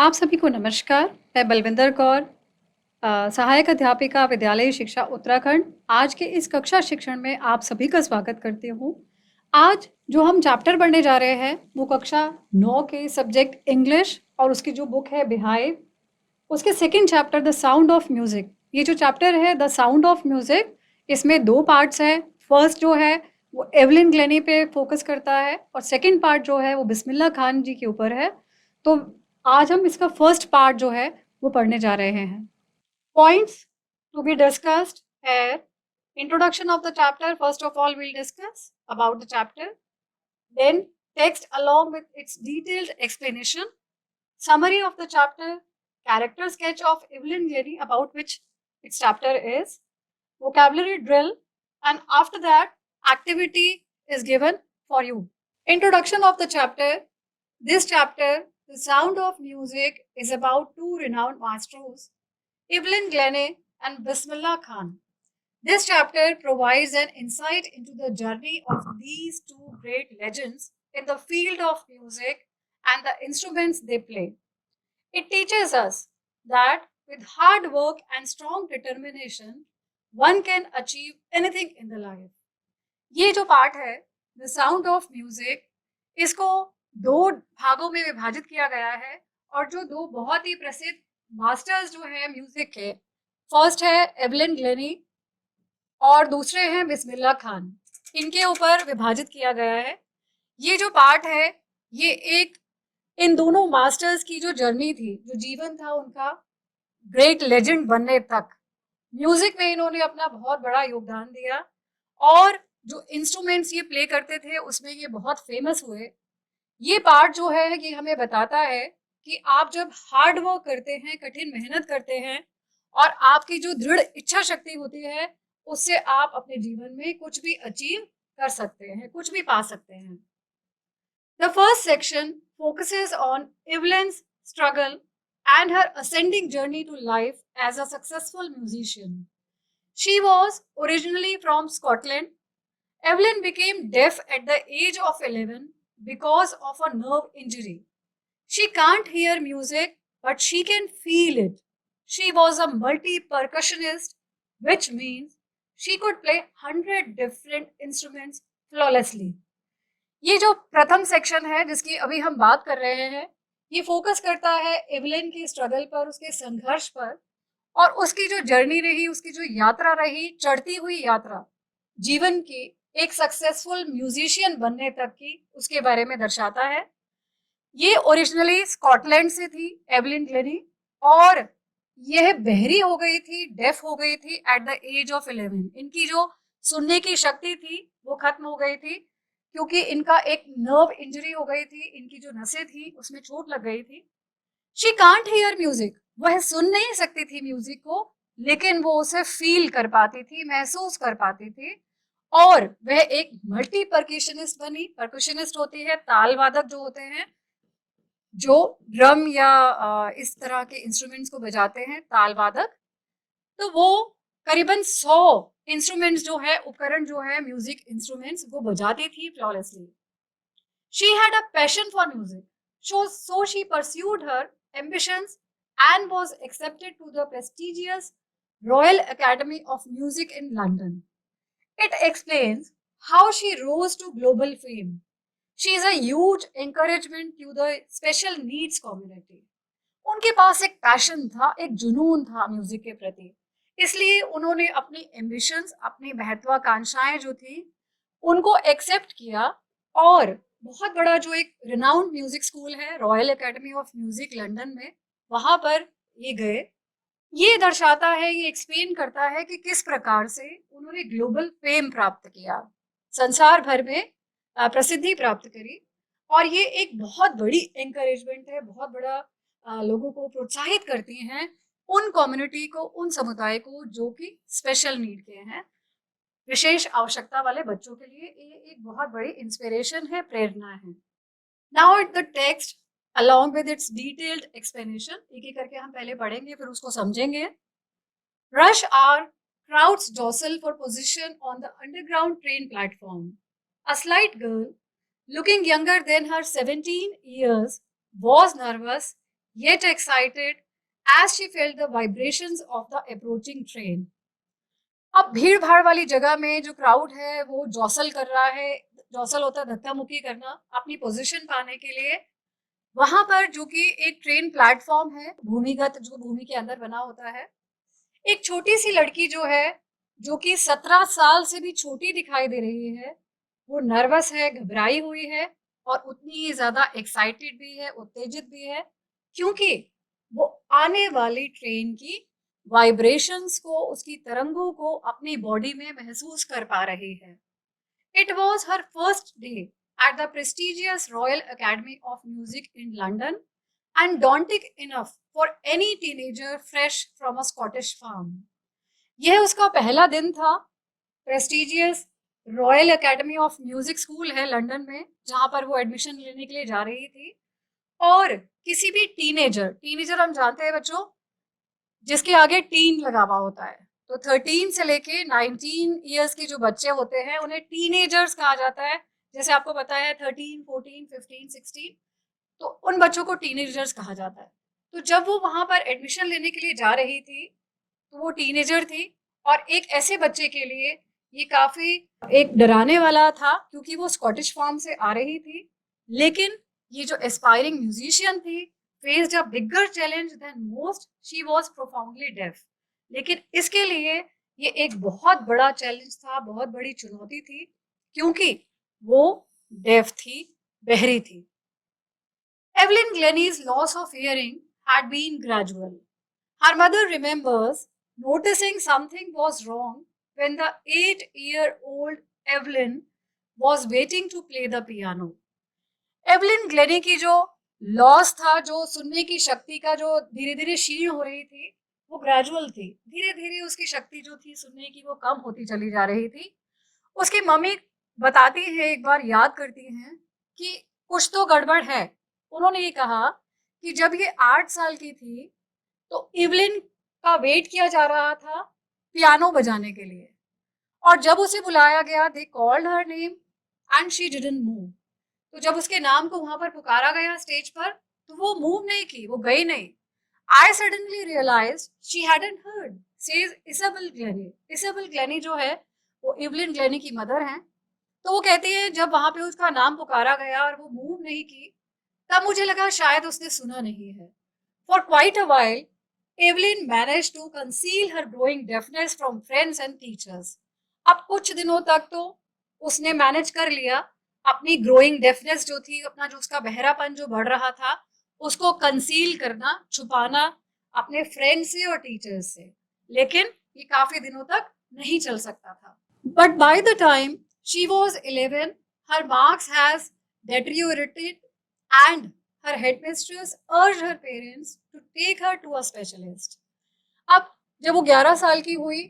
आप सभी को नमस्कार। मैं बलविंदर कौर, सहायक अध्यापिका विद्यालय शिक्षा उत्तराखंड। आज के इस कक्षा शिक्षण में आप सभी का स्वागत करती हूँ। आज जो हम चैप्टर पढ़ने जा रहे हैं वो कक्षा 9 के सब्जेक्ट इंग्लिश और उसकी जो बुक है बिहाइव, उसके second chapter the sound of music. ये जो चैप्टर है द साउंड ऑफ म्यूजिक, इसमें 2 पार्ट्स हैं। फर्स्ट जो है वो एवलिन ग्लेनी पे फोकस करता है और सेकंड पार्ट जो है वो बिस्मिल्लाह खान जी के ऊपर है। तो आज हम इसका फर्स्ट पार्ट जो है वो पढ़ने जा रहे हैं। Points to be discussed here. Introduction of the chapter. First of all, we'll discuss about the chapter. Then text along with its detailed explanation. Summary of the chapter. Character sketch of Evelyn Glennie about which its chapter is. Vocabulary drill. And after that, activity is given for you. Introduction of the chapter. This chapter, The Sound of Music, is about two renowned maestros, Evelyn Glennie and Bismillah Khan. This chapter provides an insight into the journey of these two great legends in the field of music and the instruments they play. It teaches us that with hard work and strong determination, one can achieve anything in the life. ये जो part है the sound of music, इसको 2 भागों में विभाजित किया गया है और जो 2 बहुत ही प्रसिद्ध मास्टर्स जो है म्यूजिक के, फर्स्ट है एवलिन ग्लेनी और दूसरे हैं बिस्मिल्लाह खान। इनके ऊपर विभाजित किया गया है। ये जो पार्ट है ये एक इन दोनों मास्टर्स की जो जर्नी थी, जो जीवन था उनका ग्रेट लेजेंड बनने तक, म्यूजिक में इन्होंने अपना बहुत बड़ा योगदान दिया और जो इंस्ट्रूमेंट्स ये प्ले करते थे उसमें ये बहुत फेमस हुए। ये पार्ट जो है ये हमें बताता है कि आप जब हार्ड वर्क करते हैं, कठिन मेहनत करते हैं और आपकी जो दृढ़ इच्छा शक्ति होती है, उससे आप अपने जीवन में कुछ भी अचीव कर सकते हैं, कुछ भी पा सकते हैं। The first section focuses on Evelyn's struggle and her ascending journey to life as a successful musician. She was originally from Scotland. Evelyn became deaf at the age of 11 because of a nerve injury. She can't hear music, but she can feel it. She was a multi-percussionist, which means she could play 100 different instruments flawlessly. ये जो प्रथम section है जिसकी अभी हम बात कर रहे हैं, ये फोकस करता है एवलिन की स्ट्रगल पर, उसके संघर्ष पर और उसकी जो जर्नी रही, उसकी जो यात्रा रही, चढ़ती हुई यात्रा जीवन की एक सक्सेसफुल म्यूजिशियन बनने तक की, उसके बारे में दर्शाता है। ये ओरिजिनली स्कॉटलैंड से थी एवलिन ग्लेनी और यह बहरी हो गई थी, डेफ हो गई थी एट द एज ऑफ 11। इनकी जो सुनने की शक्ति थी वो खत्म हो गई थी क्योंकि इनका एक नर्व इंजरी हो गई थी, इनकी जो नसें थी उसमें चोट लग गई थी। शी कांट हियर म्यूजिक, वह सुन नहीं सकती थी म्यूजिक को, लेकिन वो उसे फील कर पाती थी, महसूस कर पाती थी और वह एक मल्टी परक्यूशनिस्ट बनी। परक्यूशनिस्ट होती है ताल वादक जो होते हैं, जो ड्रम या इस तरह के इंस्ट्रूमेंट्स को बजाते हैं, ताल वादक। तो वो करीबन 100 इंस्ट्रूमेंट्स जो है, उपकरण जो है, म्यूजिक इंस्ट्रूमेंट्स वो बजाती थी flawlessly. She had a passion for music, so she pursued her ambitions and was accepted to the prestigious Royal Academy of Music in London. It explains how she rose to global fame. She is a huge encouragement to the special needs community. उनके पास एक passion था, एक जुनून था music के प्रति, इसलिए उन्होंने अपनी एम्बिशंस, अपनी महत्वाकांक्षाएं जो थी उनको एक्सेप्ट किया और बहुत बड़ा जो एक रिनाउंड म्यूजिक स्कूल है, royal academy of music London में, वहां पर ये गए। ये दर्शाता है, ये एक्सप्लेन करता है कि किस प्रकार से उन्होंने ग्लोबल फेम प्राप्त किया, संसार भर में प्रसिद्धि प्राप्त करी और ये एक बहुत बड़ी एंकरेजमेंट है, बहुत बड़ा लोगों को प्रोत्साहित करती हैं, उन कम्युनिटी को, उन समुदाय को जो कि स्पेशल नीड के हैं, विशेष आवश्यकता वाले बच्चों के लिए ये एक बहुत बड़ी इंस्पिरेशन है, प्रेरणा है। Now at the text along with its detailed explanation, एक एक करके हम पहले पढ़ेंगे फिर उसको समझेंगे। Rush hour, crowds jostle for position on the underground train platform. A slight girl, looking younger than her 17 years, was nervous yet excited as she felt the vibrations of the approaching train. अब भीड़ भाड़ वाली जगह में जो crowd है वो जौसल कर रहा है, जौसल होता है धक्का मुक्की करना अपनी पोजीशन पाने के लिए। वहां पर जो कि एक ट्रेन प्लेटफॉर्म है भूमिगत, जो भूमि के अंदर बना होता है, एक छोटी सी लड़की जो है, जो कि 17 साल से भी छोटी दिखाई दे रही है, वो नर्वस है, घबराई हुई है और उतनी ही ज्यादा एक्साइटेड भी है, उत्तेजित भी है, क्योंकि वो आने वाली ट्रेन की वाइब्रेशंस को, उसकी तरंगों को अपनी बॉडी में महसूस कर पा रही है। It was her first day at the prestigious royal academy of music in London and daunting enough for any teenager fresh from a Scottish farm. यह उसका पहला दिन था। Prestigious royal academy of music school है London में, जहां पर वो एडमिशन लेने के लिए जा रही थी। और किसी भी टीनेजर, टीनेजर हम जानते हैं बच्चों, जिसके आगे टीन लगा हुआ होता है, तो 13 से लेके 19 ईयर्स के जो बच्चे होते हैं उन्हें टीनेजर्स कहा जाता है। जैसे आपको पता है 13, 14, 15, 16, तो उन बच्चों को टीनेजर्स कहा जाता है। तो जब वो वहां पर एडमिशन लेने के लिए जा रही थी तो वो टीनेजर थी, और एक ऐसे बच्चे के लिए ये काफी एक डराने वाला था, क्योंकि वो स्कॉटिश फार्म से आ रही थी। लेकिन ये जो एस्पायरिंग म्यूजिशियन थी faced a bigger challenge than most, she was profoundly deaf. लेकिन इसके लिए ये एक बहुत बड़ा चैलेंज था, बहुत बड़ी चुनौती थी, क्योंकि वो डेफ थी, बहरी थी। Evelyn Glennie's loss of hearing had been gradual. Her mother remembers noticing something was wrong when the 8-year-old Evelyn was waiting to play the piano. Evelyn Glenny की जो लॉस था, जो सुनने की शक्ति का जो धीरे धीरे क्षीण हो रही थी, वो ग्रेजुअल थी। धीरे धीरे उसकी शक्ति जो थी सुनने की वो कम होती चली जा रही थी। उसकी मम्मी बताती है, एक बार याद करती हैं कि कुछ तो गड़बड़ है। उन्होंने ये कहा कि जब ये 8 साल की थी तो इवलिन का वेट किया जा रहा था पियानो बजाने के लिए, और जब उसे बुलाया गया they called her name and she didn't move. तो जब उसके नाम को वहां पर पुकारा गया स्टेज पर, तो वो मूव नहीं की, वो गई नहीं। I suddenly realise she hadn't heard, says Isabel Glennie. Isabel Glennie जो है वो इवलिन ग्लेनी की मदर हैं। तो वो कहती है जब वहां पे उसका नाम पुकारा गया और वो मूव नहीं की, तब मुझे लगा शायद उसने सुना नहीं है। For quite a while Evelyn manage to conceal her growing deafness from friends and teachers. अब कुछ दिनों तक तो उसने मैनेज कर लिया अपनी ग्रोइंग डेफनेस जो थी, अपना जो उसका बहरापन जो बढ़ रहा था, उसको कंसील करना, छुपाना अपने फ्रेंड से और टीचर्स से। लेकिन ये काफी दिनों तक नहीं चल सकता था। But by the time she was 11, her marks has deteriorated and her headmistress urged her parents to take her to a specialist. अब जब वो 11 साल की हुई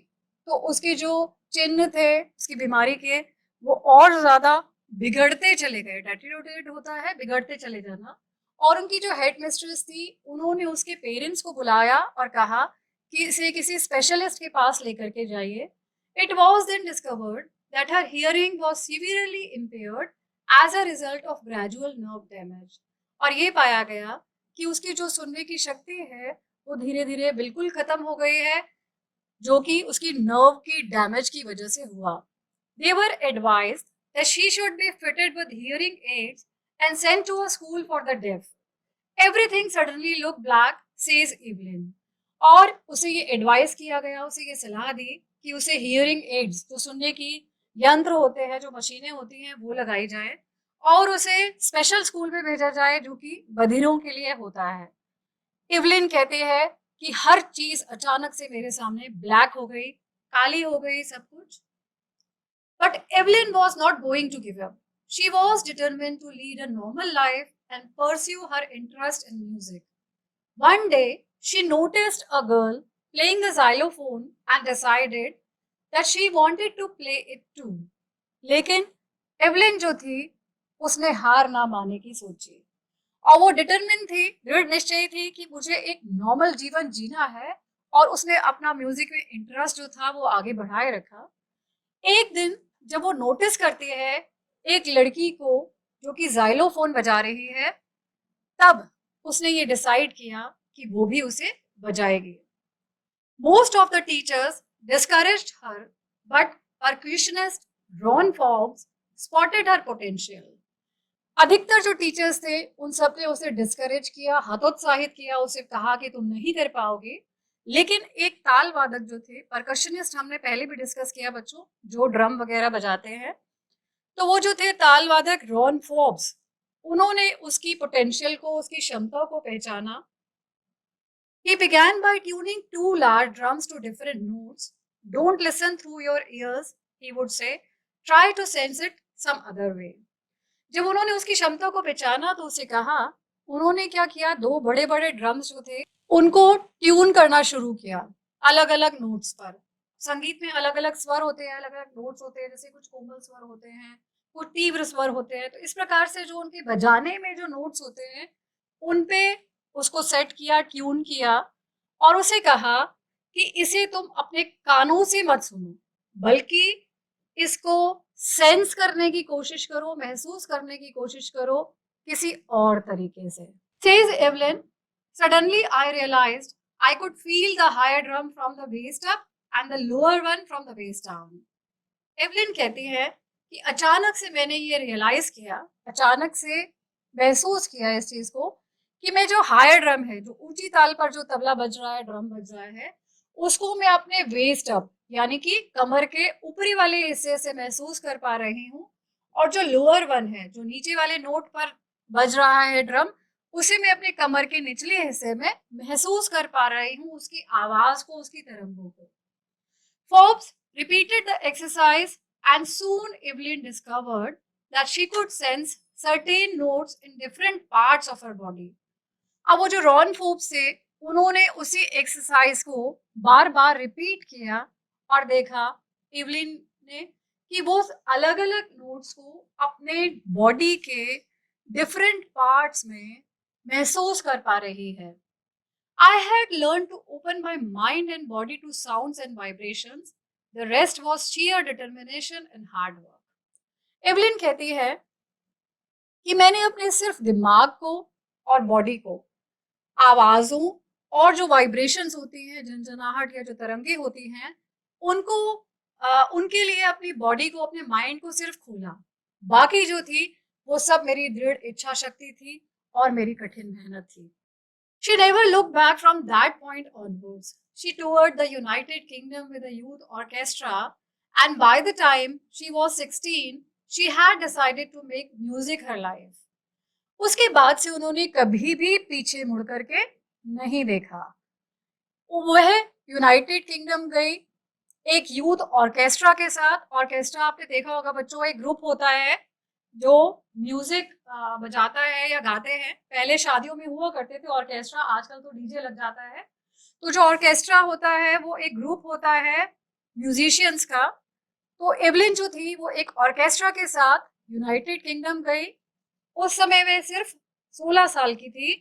तो उसके जो चिन्ह थे उसकी बीमारी के, वो और ज्यादा बिगड़ते चले गए। डेटेरियोरेट होता है बिगड़ते चले जाना। और उनकी जो हेड मिस्ट्रेस थी उन्होंने उसके पेरेंट्स को बुलाया और कहा कि इसे किसी स्पेशलिस्ट के पास लेकर के जाइए। It was then discovered that her hearing was severely impaired as a result of gradual nerve damage. और ये पाया गया कि उसकी जो सुनने की शक्ति है वो धीरे धीरे बिल्कुल खत्म हो गई है, जो कि उसकी नर्व की डैमेज की वजह से हुआ। They were advised that she should be fitted with hearing aids and sent to a school for the deaf. Everything suddenly looked black, says Evelyn. और उसे ये एडवाइस किया गया, उसे ये सलाह दी कि उसे हियरिंग एड्स, जो सुनने की यंत्र होते हैं, जो मशीनें होती हैं, वो लगाई जाए और उसे स्पेशल स्कूल में भेजा जाए जो कि बधिरों के लिए होता है। इवलिन कहते हैं कि हर चीज अचानक से मेरे सामने ब्लैक हो गई, काली हो गई सब कुछ। But Evelyn was not going to give up. She was determined to lead a normal life and pursue her interest in music. One day, she noticed a girl playing the xylophone and decided that she wanted to play it too. लेकिन Evelyn जो थी उसने हार ना मानने की सोची, और वो डिटरमिन थी, दृढ़ निश्चयी थी कि मुझे एक नॉर्मल जीवन जीना है, और उसने अपना म्यूजिक में इंटरेस्ट जो था वो आगे बढ़ाए रखा। एक दिन जब वो नोटिस करती है एक लड़की को जो कि जाइलोफोन बजा रही है, तब उसने ये डिसाइड किया कि वो भी उसे बजाएगी। Most of the teachers discouraged her, but percussionist Ron Forbes spotted her potential. अधिकतर जो टीचर्स थे उन सब ने उसे डिस्करेज किया, हतोत्साहित किया, उसे कहा कि तुम नहीं कर पाओगे। लेकिन एक ताल वादक जो थे, परकशनिस्ट हमने पहले भी डिस्कस किया बच्चों, जो ड्रम वगैरह बजाते हैं, तो वो जो थे ताल वादक रॉन फोर्ब्स, उन्होंने उसकी पोटेंशियल को, उसकी क्षमता को पहचाना। He began by tuning two large drums to different notes. Don't listen through your ears, he would say. Try to sense it some other way. जब उन्होंने उसकी क्षमता को पहचाना तो उसे कहा, उन्होंने क्या किया, दो बड़े बड़े ड्रम्स जो थे उनको ट्यून करना शुरू किया अलग अलग नोट्स पर। संगीत में अलग अलग स्वर होते हैं, अलग अलग नोट्स होते हैं, जैसे कुछ कोमल स्वर होते हैं, कुछ तीव्र स्वर होते हैं। तो इस प्रकार से जो उनके बजाने में जो नोट्स होते हैं उन पे उसको सेट किया, ट्यून किया, और उसे कहा कि इसे तुम अपने कानों से मत सुनो, बल्कि इसको सेंस करने की कोशिश करो, महसूस करने की कोशिश करो किसी और तरीके से। Says Evelyn, suddenly I realized I could feel the higher drum from the waist up and the lower one from the waist down. Evelyn कहती है कि अचानक से मैंने ये रियलाइज किया, अचानक से महसूस किया इस चीज को कि मैं जो हायर ड्रम है, जो ऊंची ताल पर जो तबला बज रहा है, ड्रम बज रहा है, उसको मैं अपने वेस्ट अप यानी कि कमर के ऊपरी वाले हिस्से से महसूस कर पा रही हूँ, और जो लोअर वन है, जो नीचे वाले नोट पर बज रहा है ड्रम, उसे मैं अपने कमर के निचले हिस्से में महसूस कर पा रही हूँ, उसकी आवाज को, उसकी तरंगों को। Forbes repeated the exercise and soon Evelyn discovered that she could sense certain notes in different parts of her body. अब वो जो रॉन फोर्ब्स थे उन्होंने उसी एक्सरसाइज को बार बार रिपीट किया और देखा इवलिन ने कि वो अलग अलग नोट्स को अपने बॉडी के डिफरेंट पार्ट्स में महसूस कर पा रही है। I had learned to open my mind and body to sounds and vibrations. The rest was sheer determination and hard work. Evelyn कहती है कि मैंने अपने सिर्फ दिमाग को और बॉडी को आवाजों और जो वाइब्रेशंस होती हैं, झंझनाहट या जो तरंगे होती हैं, उनको उनके लिए अपनी बॉडी को, अपने माइंड को सिर्फ खोला। बाकी जो थी वो सब मेरी दृढ़ इच्छा शक्ति थी और मेरी कठिन मेहनत थी। She never looked back from that point onwards. She toured the United Kingdom with a youth orchestra, and by the time she was 16, she had decided to make music her life. उसके बाद से उन्होंने कभी भी पीछे मुड़ करके नहीं देखा। वह यूनाइटेड किंगडम गई एक यूथ ऑर्केस्ट्रा के साथ। ऑर्केस्ट्रा आपने देखा होगा बच्चों, एक ग्रुप होता है जो म्यूजिक बजाता है या गाते हैं। पहले शादियों में हुआ करते थे ऑर्केस्ट्रा, आजकल तो डीजे लग जाता है। तो जो ऑर्केस्ट्रा होता है वो एक ग्रुप होता है म्यूजिशियंस का। तो एवलिन जो थी वो एक ऑर्केस्ट्रा के साथ यूनाइटेड किंगडम गई। उस समय वे सिर्फ 16 साल की थी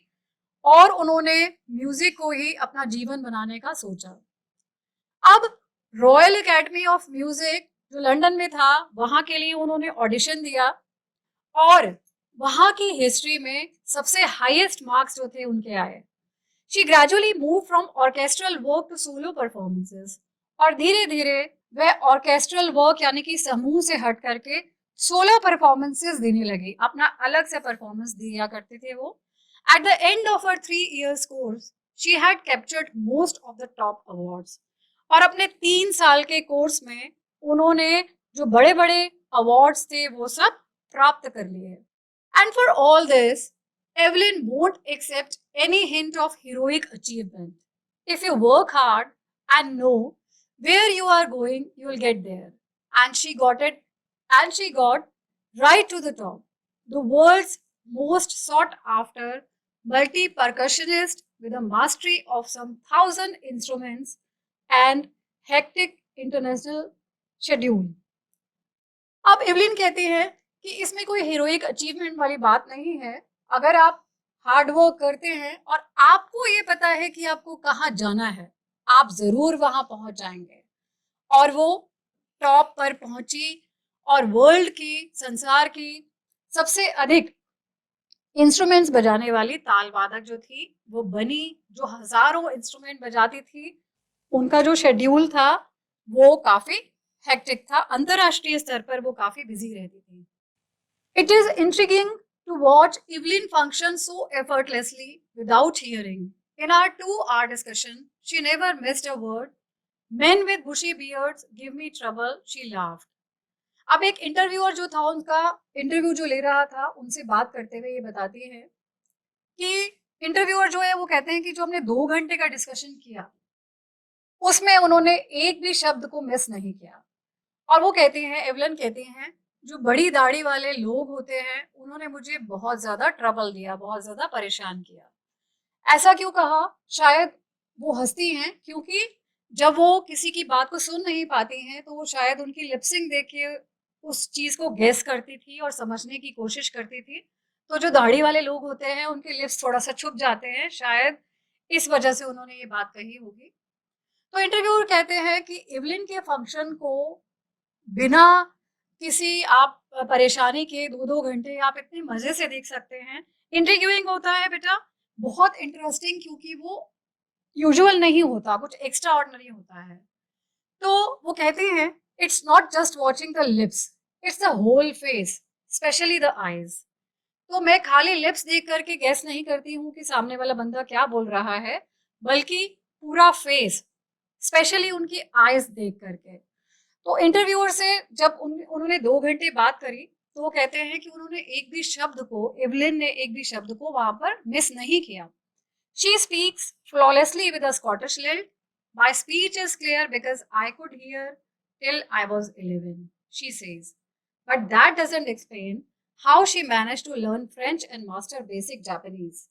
और उन्होंने म्यूजिक को ही अपना जीवन बनाने का सोचा। अब रॉयल एकेडमी ऑफ म्यूजिक जो लंदन में था, वहां के लिए उन्होंने ऑडिशन दिया और वहां की हिस्ट्री में सबसे हाईएस्ट मार्क्स जो थे उनके आए। She gradually move from orchestral work to solo performances, और धीरे धीरे वह ऑर्केस्ट्रल वर्क यानी कि समूह से हट करके सोलो परफॉर्मेंसेस देने लगी, अपना अलग से परफॉर्मेंस दिया करते थे वो। At the end of her 3 years course she had captured most of the top awards, और अपने 3 साल के कोर्स में उन्होंने जो बड़े बड़े अवार्ड्स थे वो सब प्राप्त कर लिए। And for all this Evelyn won't accept any hint of heroic achievement. If you work hard and know where you are going, you will get there. And she got it, and she got right to the top. The world's most sought after multi-percussionist with a mastery of some 1,000 instruments and hectic international schedule. अब Evelyn कहती है कि इसमें कोई heroic achievement वाली बात नहीं है। अगर आप हार्ड वर्क करते हैं और आपको ये पता है कि आपको कहाँ जाना है, आप जरूर वहां पहुंच जाएंगे। और वो टॉप पर पहुंची और वर्ल्ड की, संसार की सबसे अधिक इंस्ट्रूमेंट्स बजाने वाली ताल वादक जो थी वो बनी, जो हजारों इंस्ट्रूमेंट बजाती थी। उनका जो शेड्यूल था वो काफी हेक्टिक था, अंतरराष्ट्रीय स्तर पर वो काफी बिजी रहती थी। It is intriguing to watch Evelyn function so effortlessly without hearing. In our 2 hour discussion she never missed a word. Men with bushy beards give me trouble, she laughed. अब एक इंटरव्यूअर जो था, उनका interview जो ले रहा था, उनसे बात करते हुए ये बताती है कि इंटरव्यूअर जो है वो कहते हैं कि जो हमने 2 घंटे का डिस्कशन किया उसमें उन्होंने एक भी शब्द को मिस नहीं किया। और वो कहती हैं, एवलन कहती हैं, जो बड़ी दाढ़ी वाले लोग होते हैं उन्होंने मुझे बहुत ज्यादा ट्रबल दिया, बहुत ज्यादा परेशान किया। ऐसा क्यों कहा? शायद वो हंसती हैं क्योंकि जब वो किसी की बात को सुन नहीं पाती हैं तो वो शायद उनकी लिपसिंग देख के उस चीज को गेस करती थी और समझने की कोशिश करती थी। तो जो दाढ़ी वाले लोग होते हैं उनके लिप्स थोड़ा सा छुप जाते हैं, शायद इस वजह से उन्होंने ये बात कही होगी। तो इंटरव्यूअर कहते हैं कि इवलिन के फंक्शन को बिना किसी आप परेशानी के 2-2 घंटे आप इतने मजे से देख सकते हैं। इंट्रिग्यूइंग होता है बेटा, बहुत इंटरेस्टिंग, क्योंकि वो यूजुअल नहीं होता, कुछ एक्स्ट्रा ऑर्डिनरी होता है। तो वो कहते हैं, it's not just watching the lips, it's the whole face, especially the eyes. तो मैं खाली लिप्स देख करके गैस नहीं करती हूँ कि सामने वाला बंदा क्या बोल रहा है, बल्कि पूरा फेस, स्पेशली उनकी आईज देख करके। तो इंटरव्यूअर से जब उन्होंने 2 घंटे बात करी तो वो कहते हैं कि उन्होंने एक भी शब्द को, एवलिन ने एक भी शब्द को वहां पर मिस नहीं किया। She speaks flawlessly with a Scottish lilt. My speech is clear because I could hear till I was 11, she says, but that doesn't explain how she managed to learn French and master basic Japanese.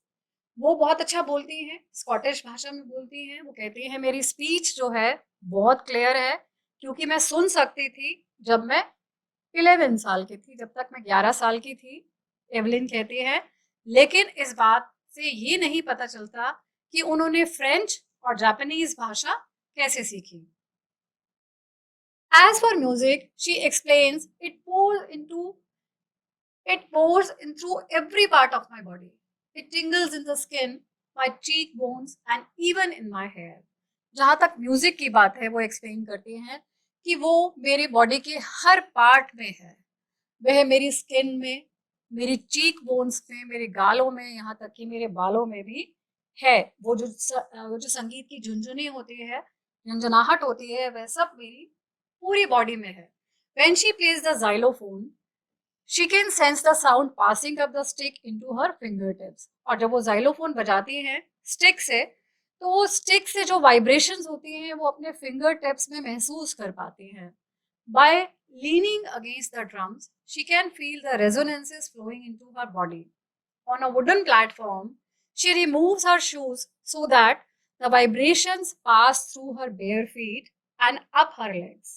वो बहुत अच्छा बोलती हैं, Scottish भाषा में बोलती हैं। वो कहती हैं मेरी स्पीच जो है बहुत क्लियर है क्योंकि मैं सुन सकती थी जब मैं 11 साल की थी, जब तक मैं 11 साल की थी, एवलिन कहती है। लेकिन इस बात से ये नहीं पता चलता कि उन्होंने फ्रेंच और जापानीज भाषा कैसे सीखी। As for music, she explains, it pours in through every part of my body. It tingles in the skin, my cheekbones and even in my hair. जहां तक म्यूजिक की बात है वो एक्सप्लेन करती हैं कि वो मेरी बॉडी के हर पार्ट में है। वह मेरी स्किन में, मेरी चीक बोन्स में, मेरे गालों में, यहाँ तक कि मेरे बालों में भी है। वो जो संगीत की झुंझुनी होती है, झंझनाहट होती है, वह सब मेरी पूरी बॉडी में है। When she plays the xylophone, she can sense the sound passing up the stick into her fingertips. और जब वो xylophone बजाती हैं स्टिक से, तो वो स्टिक से जो वाइब्रेशंस होती हैं वो अपने फिंगर टिप्स में महसूस कर पाती हैं। By leaning against the drums, she can feel the resonances flowing into her body. On a wooden platform, she removes her shoes so that the vibrations pass through her bare feet and up her legs.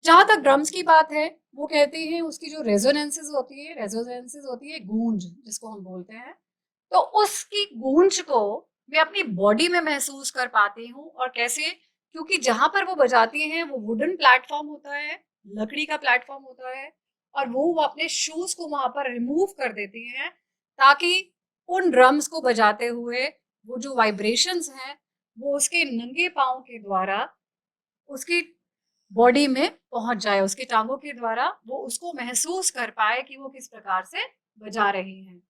जहां तक drums की बात है, वो कहती हैं उसकी जो रेजोनेंसेस होती है गूंज जिसको हम बोलते हैं, तो उसकी गूंज को मैं अपनी बॉडी में महसूस कर पाती हूँ। और कैसे? क्योंकि जहां पर वो बजाती हैं वो वुडन प्लेटफॉर्म होता है, लकड़ी का प्लेटफॉर्म होता है, और वो अपने शूज को वहां पर रिमूव कर देती हैं ताकि उन ड्रम्स को बजाते हुए वो जो वाइब्रेशंस हैं वो उसके नंगे पाँव के द्वारा उसकी बॉडी में पहुंच जाए, उसकी टांगों के द्वारा वो उसको महसूस कर पाए कि वो किस प्रकार से बजा रही हैं।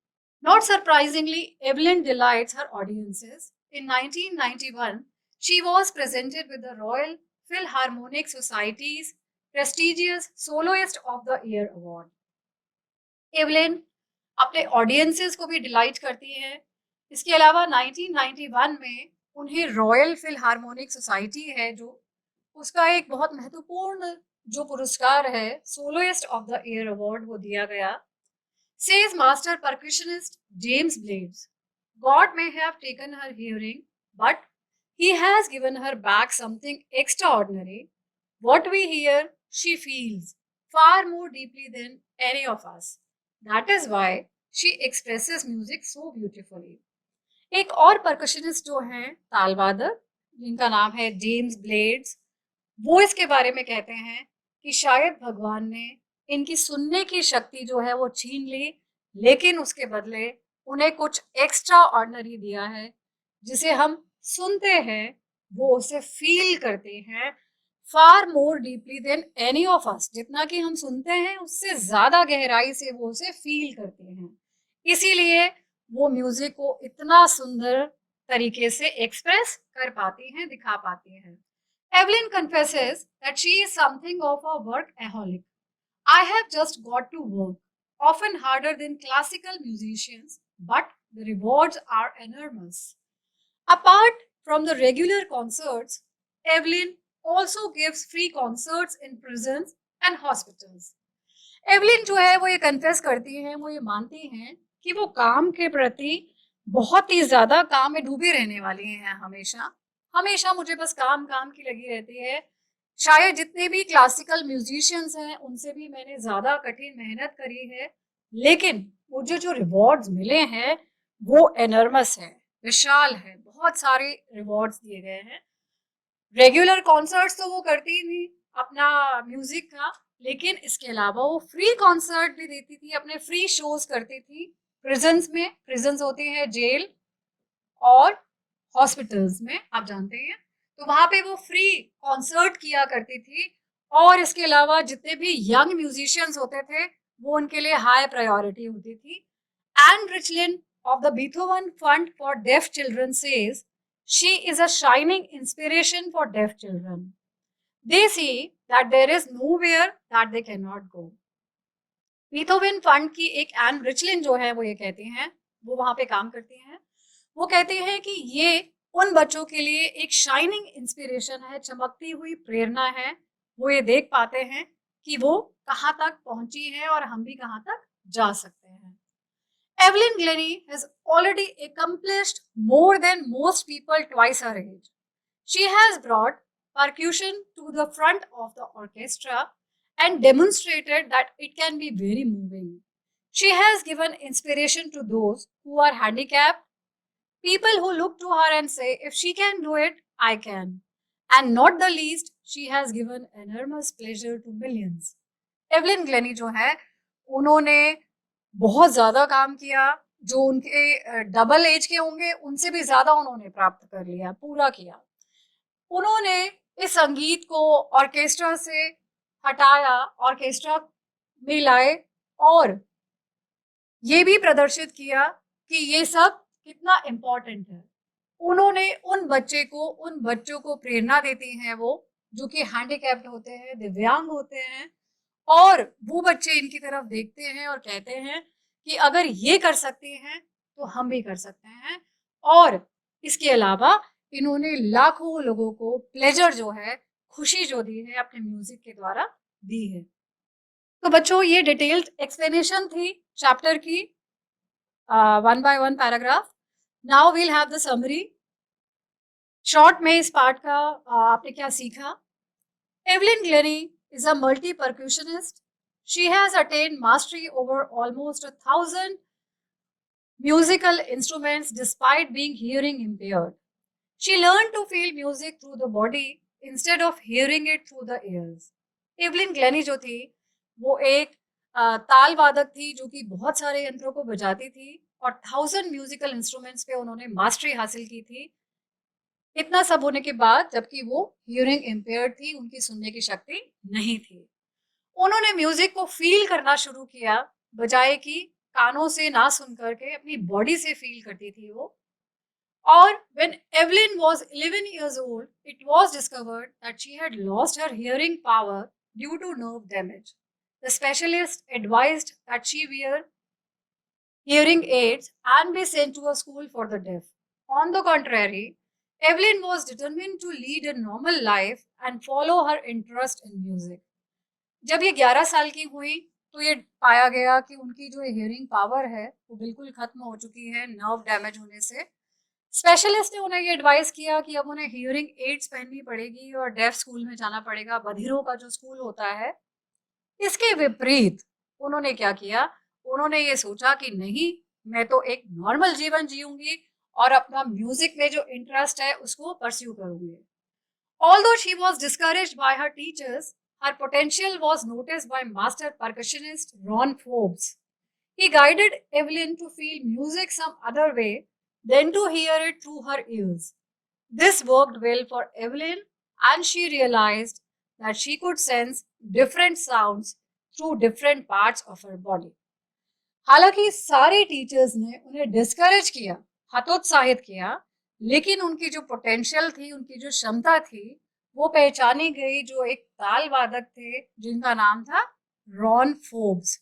Not surprisingly, Evelyn delights her audiences. In 1991, she was presented with the Royal Philharmonic Society's prestigious Soloist of the Year award. Evelyn अपने ऑडियंसेस को भी डिलाइट करती हैं। इसके अलावा 1991 में उन्हें रॉयल फिलहार्मोनिक सोसाइटी है जो उसका एक बहुत महत्वपूर्ण जो पुरस्कार है, soloist of the year award, वो दिया गया। Says master percussionist James Blades, God may have taken her hearing, but he has given her back something extraordinary. What we hear, she feels far more deeply than any of us. That is why she expresses music so beautifully. एक और percussionist जो हैं तालवादक, जिनका नाम है James blades, वो इसके बारे में कहते हैं कि शायद भगवान ने इनकी सुनने की शक्ति जो है वो छीन ली, लेकिन उसके बदले उन्हें कुछ एक्स्ट्रा ऑर्डिनरी दिया है, जिसे हम सुनते हैं, वो उसे फील करते हैं far more deeply than any of us. जितना कि हम सुनते हैं उससे ज्यादा गहराई से वो उसे फील करते हैं। इसीलिए वो म्यूजिक को इतना सुंदर तरीके से एक्सप्रेस कर पाती हैं, दिखा पाती हैं। Evelyn confesses that she is something of a workaholic. I have just got to work, often harder than classical musicians, but the rewards are enormous. Apart from the regular concerts, Evelyn also gives free concerts in prisons and hospitals. Evelyn जो है वो ये confess करती हैं, वो ये मानती हैं कि वो काम के प्रति बहुत ही ज्यादा काम में डूबी रहने वाली हैं। हमेशा हमेशा मुझे बस काम काम की लगी रहती है। शायद जितने भी क्लासिकल म्यूजिशियंस हैं उनसे भी मैंने ज्यादा कठिन मेहनत करी है, लेकिन मुझे जो रिवॉर्ड्स मिले हैं वो एनर्मस है, विशाल है। बहुत सारे रिवॉर्ड्स दिए गए हैं। रेगुलर कॉन्सर्ट्स तो वो करती थी अपना म्यूजिक का, लेकिन इसके अलावा वो फ्री कॉन्सर्ट भी देती थी, अपने फ्री शोज करती थी प्रिजन्स में। प्रिजन्स होते हैं जेल और हॉस्पिटल्स में, आप जानते हैं। तो वहां पे वो फ्री कॉन्सर्ट किया करती थी। और इसके अलावा जितने भी यंग म्यूजिशियंस होते थे वो उनके लिए हाई प्रायोरिटी होती थी। And रिचलिन of the Beethoven Fund for Deaf Children says she is a shining inspiration for deaf children. They see that there is nowhere that they cannot go. Beethoven fund की एक N रिचलिन जो है वो ये कहती हैं, वो वहां पे काम करती हैं, वो कहती हैं कि ये उन बच्चों के लिए एक शाइनिंग इंस्पिरेशन है, चमकती हुई प्रेरणा है। वो ये देख पाते हैं कि वो कहाँ तक पहुंची है और हम भी कहाँ तक जा सकते हैं। Evelyn Glennie has already accomplished more than most people twice her age. She has brought percussion to the front of the orchestra and demonstrated that it can be very moving. She has given inspiration to those who are handicapped, people who look to her and say, if she can do it, I can. And not the least, she has given enormous pleasure to millions. Evelyn Glennie जो है, उन्होंने बहुत ज्यादा काम किया। जो उनके double as के होंगे उनसे भी ज्यादा उन्होंने प्राप्त कर लिया, पूरा किया। उन्होंने इस संगीत को ऑर्केस्ट्रा से हटाया, ऑर्केस्ट्रा में लाए और ये भी प्रदर्शित किया कि ये सब कितना इम्पोर्टेंट है। उन्होंने उन बच्चों को प्रेरणा देती हैं वो जो कि हैंडीकैप्ड होते हैं, दिव्यांग होते हैं, और वो बच्चे इनकी तरफ देखते हैं और कहते हैं कि अगर ये कर सकते हैं तो हम भी कर सकते हैं। और इसके अलावा इन्होंने लाखों लोगों को प्लेजर जो है, खुशी जो दी है, अपने म्यूजिक के द्वारा दी है। तो बच्चों ये डिटेल्ड एक्सप्लेनेशन थी चैप्टर की, one by one paragraph. Now we'll have the summary. Short में इस पार्ट का आपने क्या सीखा? Evelyn Glennie is a multi-percussionist. She has attained mastery over almost 1,000 musical instruments despite being hearing impaired. She learned to feel music through the body instead of hearing it through the ears. Evelyn Glenny जो थी वो एक ताल वादक थी जो कि बहुत सारे यंत्रों को बजाती थी और 1,000 म्यूजिकल इंस्ट्रूमेंट्स पे उन्होंने मास्टरी हासिल की थी। इतना सब होने के बाद, जबकि वो हियरिंग इम्पेयर्ड थी, उनकी सुनने की शक्ति नहीं थी। उन्होंने म्यूजिक को फील करना शुरू किया, बजाय कि कानों से ना सुन करके अपनी बॉडी से फील करती थी वो। और when Evelyn was 11 years old, it was discovered that she had lost her hearing power due to nerve damage. The specialist advised that she wear hearing aids and be sent to a school for the deaf. On the contrary, Evelyn was determined to lead a normal life and follow her interest in music. जब ये 11 साल की हुई तो ये पाया गया कि उनकी जो हियरिंग पावर है वो बिल्कुल खत्म हो चुकी है नर्व डैमेज होने से। स्पेशलिस्ट ने उन्हें ये एडवाइस किया कि अब उन्हें हियरिंग एड्स पहननी पड़ेगी और डेफ स्कूल में जाना पड़ेगा, बधिरों का जो स्कूल होता है। इसके विपरीत उन्होंने क्या किया? उन्होंने ये सोचा कि नहीं, मैं तो एक नॉर्मल जीवन जीऊंगी और अपना म्यूजिक में जो इंटरेस्ट है उसको परस्यू करूंगी। Although she was discouraged by her teachers, her potential was noticed by master percussionist Ron Forbes. He guided Evelyn to feel music some other way than to hear it through her ears. This worked well for Evelyn, and she realized that she could sense different sounds through different parts of her body. हालांकि सारे teachers ने उन्हें discourage किया, हतोत्साहित किया, लेकिन उनकी जो पोटेंशियल थी, उनकी जो क्षमता थी, वो पहचानी गई जो एक ताल वादक थे जिनका नाम था रॉन फोर्ब्स।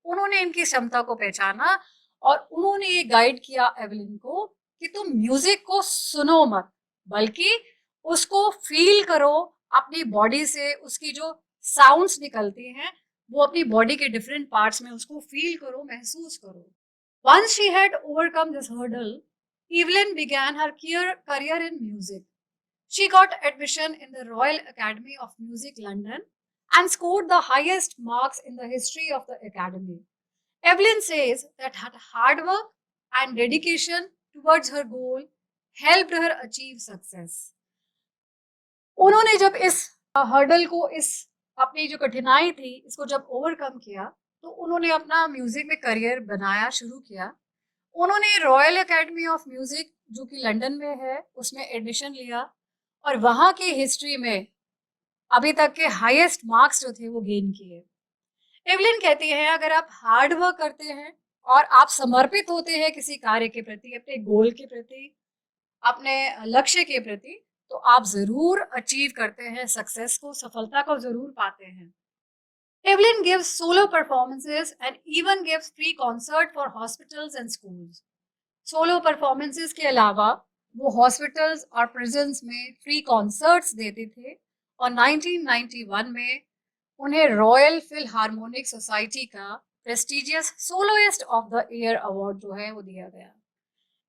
उन्होंने इनकी क्षमता को पहचाना और उन्होंने ये गाइड किया एवलिन को कि तुम म्यूजिक को सुनो मत, बल्कि उसको फील करो अपनी बॉडी से। उसकी जो साउंड्स निकलती हैं वो अपनी बॉडी के डिफरेंट पार्ट्स में उसको फील करो, महसूस करो। Once she had overcome this hurdle, Evelyn began her career in music. She got admission in the Royal Academy of Music, London, and scored the highest marks in the history of the academy. Evelyn says that her hard work and dedication towards her goal helped her achieve success. उन्होंने जब इस hurdle को, इस अपनी जो कठिनाई थी, इसको जब ओवरकम किया, तो उन्होंने अपना म्यूजिक में करियर बनाया शुरू किया। उन्होंने रॉयल एकेडमी ऑफ म्यूजिक जो कि लंदन में है उसमें एडमिशन लिया और वहां की हिस्ट्री में अभी तक के हाईएस्ट मार्क्स जो थे वो गेन किए। एवलिन कहती है अगर आप हार्ड वर्क करते हैं और आप समर्पित होते हैं किसी कार्य के प्रति, अपने गोल के प्रति, अपने लक्ष्य के प्रति, तो आप जरूर अचीव करते हैं सक्सेस को, सफलता को जरूर पाते हैं। Evelyn gives solo performances and even gives free concert for hospitals and schools. Solo performances के अलावा वो हॉस्पिटल्स और प्रिजन्स में फ्री कॉन्सर्ट्स देते थे और 1991 में उन्हें रॉयल फिलहार्मोनिक सोसाइटी का prestigious soloist of the year award जो है वो दिया गया।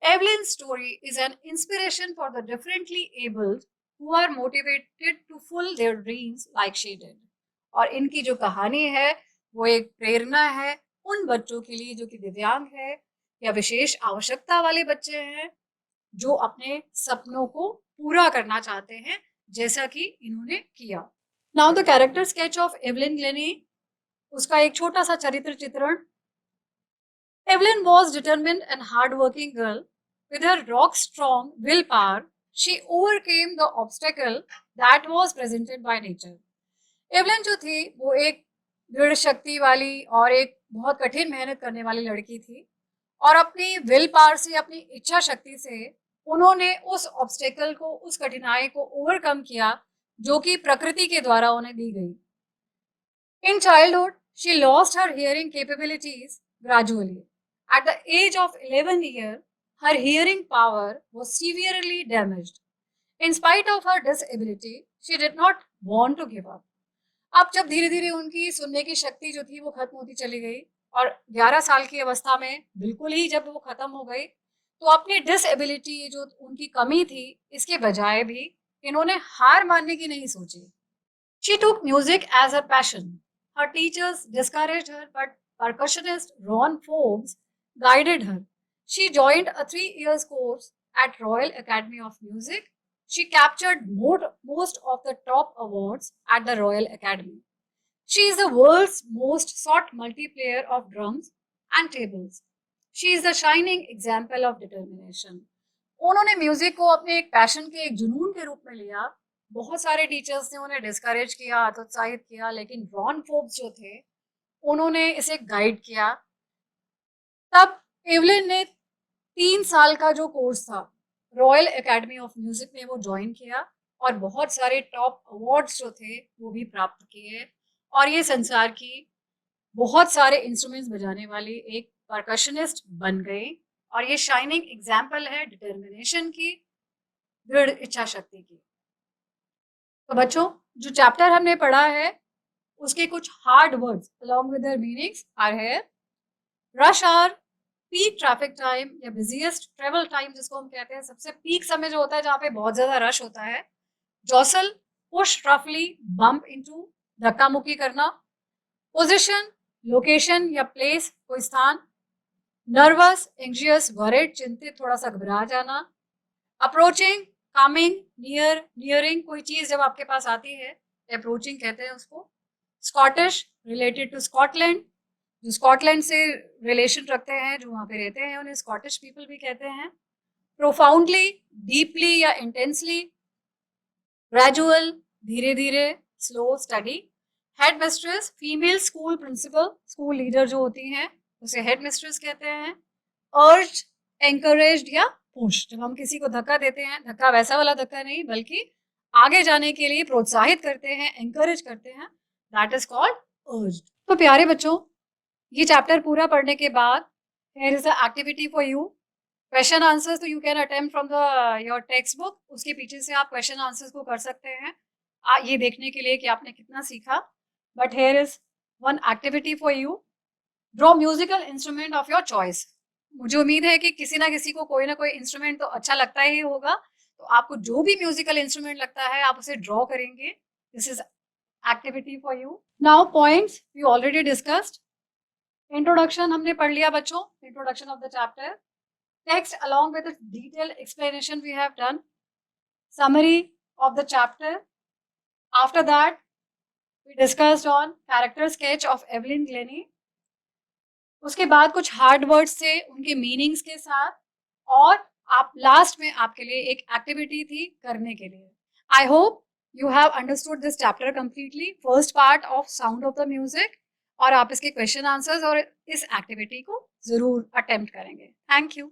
Evelyn's story is an inspiration for the differently abled who are motivated to fulfill their dreams like she did. और इनकी जो कहानी है वो एक प्रेरणा है उन बच्चों के लिए जो कि दिव्यांग है या विशेष आवश्यकता वाले बच्चे हैं, जो अपने सपनों को पूरा करना चाहते हैं जैसा कि इन्होंने किया। Now the character sketch of Evelyn Glenny, उसका एक छोटा सा चरित्र चित्रण। Evelyn was determined and hard working girl with her rock strong willpower. She overcame the obstacle that was presented by nature. Evelyn जो थी वो एक दृढ़ शक्ति वाली और एक बहुत कठिन मेहनत करने वाली लड़की थी और अपनी विल पावर से, अपनी इच्छा शक्ति से उन्होंने उस ऑब्स्टेकल को, उस कठिनाई को ओवरकम किया जो कि प्रकृति के द्वारा उन्हें दी गई। In childhood she lost her hearing capabilities gradually. At the age of 11 year her hearing power was severely damaged. In spite of her disability, she did not want to give up. अब जब धीरे धीरे उनकी सुनने की शक्ति जो थी वो खत्म होती चली गई और 11 साल की अवस्था में बिल्कुल ही जब वो खत्म हो गई, तो अपनी डिसेबिलिटी जो उनकी कमी थी इसके बजाय भी इन्होंने हार मानने की नहीं सोची। She took music as her passion. Her teachers discouraged her, but percussionist Ron Forbes guided her. She joined a 3-year course at Royal Academy of Music. She captured most of the top awards at the Royal Academy. She is the world's most sought multiplayer of drums and tables. She is the shining example of determination. उन्होंने music को अपने एक passion के, एक जुनून के रूप में लिया। बहुत सारे टीचर्स ने उन्हें डिस्करेज किया, हतोत्साहित किया, लेकिन रॉन फोर्ब्स जो थे उन्होंने इसे गाइड किया। तब एवलिन ने 3 साल का जो कोर्स था रॉयल एकेडमी ऑफ म्यूजिक में वो ज्वाइन किया और बहुत सारे टॉप अवार्ड्स जो थे वो भी प्राप्त किए और ये संसार की बहुत सारे इंस्ट्रूमेंट्स बजाने वाली एक परकशनिस्ट बन गई। और ये शाइनिंग एग्जाम्पल है डिटर्मिनेशन की, दृढ़ इच्छा शक्ति की। तो बच्चों, जो चैप्टर हमने पढ़ा है उसके कुछ hard words along with their meanings are है rush hour, peak traffic time या बिजिएस्ट ट्रेवल टाइम जिसको हम कहते हैं, सबसे पीक समय जो होता है जहाँ पे बहुत ज्यादा रश होता है। जॉसल, पुश रफली, बम्प इनटू, धक्का मुक्की करना। पोजीशन, लोकेशन या प्लेस, कोई स्थान। नर्वस, एंग्जियस, वरिड, चिंतित, थोड़ा सा घबरा जाना। अप्रोचिंग, कमिंग, नियर, नियरिंग, कोई चीज जब आपके पास आती है अप्रोचिंग कहते हैं उसको। Scottish, related to Scotland. जो स्कॉटलैंड से रिलेशन रखते हैं, जो वहाँ पे रहते हैं, उन्हें स्कॉटिश पीपल भी कहते हैं। प्रोफाउंडली, डीपली या इंटेंसली, ग्रेजुअल, धीरे धीरे, slow, study. Head mistress, female school principal, school leader जो होती हैं उसे हेड मिस्ट्रेस कहते हैं। अर्ज्ड, एंकरेज्ड या पुश, जब हम किसी को धक्का देते हैं, धक्का वैसा वाला धक्का नहीं बल्कि आगे जाने के लिए प्रोत्साहित करते हैं, एंकरेज करते हैं, दैट इज कॉल्ड अर्ज्ड। तो प्यारे बच्चों, ये चैप्टर पूरा पढ़ने के बाद here is the activity for you. Question answers तो you can attempt from the your text book, उसके पीछे से आप क्वेश्चन आंसर्स को कर सकते हैं ये देखने के लिए कि आपने कितना सीखा। But here is one activity for you, draw musical instrument of your choice. मुझे उम्मीद है कि किसी ना किसी को कोई ना कोई इंस्ट्रूमेंट तो अच्छा लगता ही होगा, तो आपको जो भी म्यूजिकल इंस्ट्रूमेंट लगता है आप उसे ड्रॉ करेंगे। This is activity for you. Now points we already discussed. Introduction हमने पढ़ लिया बच्चों, introduction of the chapter. Text along with its detailed explanation we have done. Summary of the chapter. After that, we discussed on character sketch of Evelyn Glennie. उसके बाद कुछ hard words थे उनके meanings के साथ, और आप लास्ट में आपके लिए एक एक्टिविटी थी करने के लिए। I hope you have understood this chapter completely, first part of sound of the music, और आप इसके क्वेश्चन आंसर्स और इस एक्टिविटी को जरूर अटेम्प्ट करेंगे। Thank you.